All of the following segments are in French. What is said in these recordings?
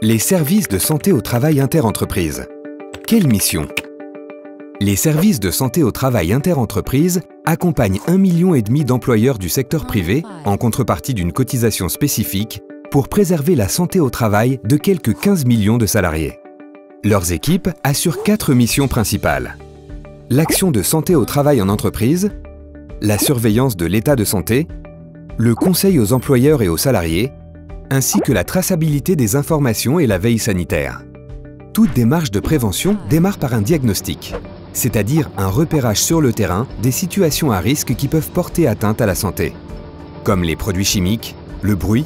Les services de santé au travail interentreprises. Quelle mission? Les services de santé au travail interentreprises accompagnent 1,5 million d'employeurs du secteur privé en contrepartie d'une cotisation spécifique pour préserver la santé au travail de quelques 15 millions de salariés. Leurs équipes assurent 4 missions principales. L'action de santé au travail en entreprise, la surveillance de l'état de santé, le conseil aux employeurs et aux salariés, ainsi que la traçabilité des informations et la veille sanitaire. Toute démarche de prévention démarre par un diagnostic, c'est-à-dire un repérage sur le terrain des situations à risque qui peuvent porter atteinte à la santé, comme les produits chimiques, le bruit,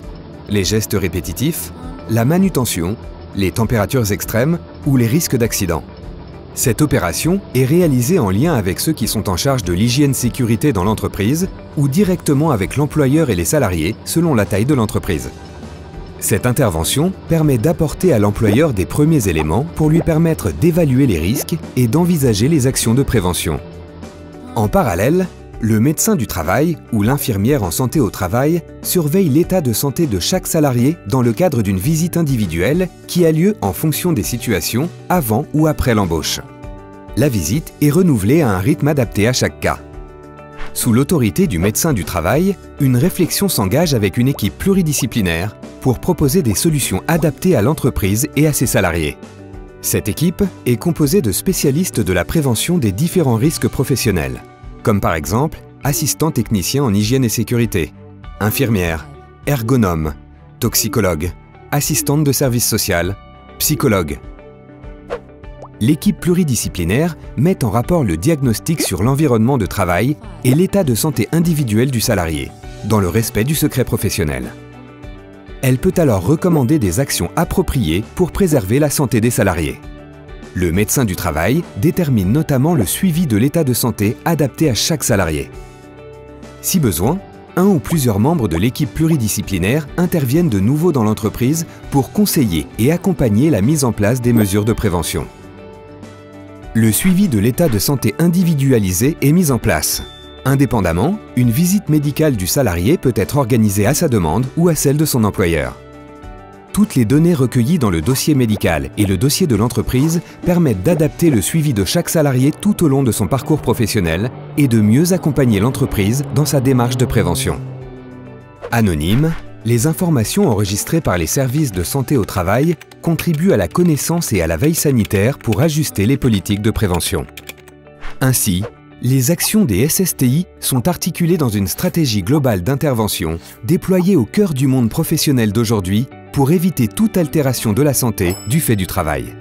les gestes répétitifs, la manutention, les températures extrêmes ou les risques d'accident. Cette opération est réalisée en lien avec ceux qui sont en charge de l'hygiène-sécurité dans l'entreprise ou directement avec l'employeur et les salariés selon la taille de l'entreprise. Cette intervention permet d'apporter à l'employeur des premiers éléments pour lui permettre d'évaluer les risques et d'envisager les actions de prévention. En parallèle, le médecin du travail ou l'infirmière en santé au travail surveille l'état de santé de chaque salarié dans le cadre d'une visite individuelle qui a lieu en fonction des situations avant ou après l'embauche. La visite est renouvelée à un rythme adapté à chaque cas. Sous l'autorité du médecin du travail, une réflexion s'engage avec une équipe pluridisciplinaire pour proposer des solutions adaptées à l'entreprise et à ses salariés. Cette équipe est composée de spécialistes de la prévention des différents risques professionnels, comme par exemple assistants techniciens en hygiène et sécurité, infirmières, ergonomes, toxicologues, assistantes de service social, psychologues. L'équipe pluridisciplinaire met en rapport le diagnostic sur l'environnement de travail et l'état de santé individuel du salarié, dans le respect du secret professionnel. Elle peut alors recommander des actions appropriées pour préserver la santé des salariés. Le médecin du travail détermine notamment le suivi de l'état de santé adapté à chaque salarié. Si besoin, un ou plusieurs membres de l'équipe pluridisciplinaire interviennent de nouveau dans l'entreprise pour conseiller et accompagner la mise en place des mesures de prévention. Le suivi de l'état de santé individualisé est mis en place. Indépendamment, une visite médicale du salarié peut être organisée à sa demande ou à celle de son employeur. Toutes les données recueillies dans le dossier médical et le dossier de l'entreprise permettent d'adapter le suivi de chaque salarié tout au long de son parcours professionnel et de mieux accompagner l'entreprise dans sa démarche de prévention. Anonymes, les informations enregistrées par les services de santé au travail contribuent à la connaissance et à la veille sanitaire pour ajuster les politiques de prévention. Ainsi, les actions des SSTI sont articulées dans une stratégie globale d'intervention déployée au cœur du monde professionnel d'aujourd'hui pour éviter toute altération de la santé du fait du travail.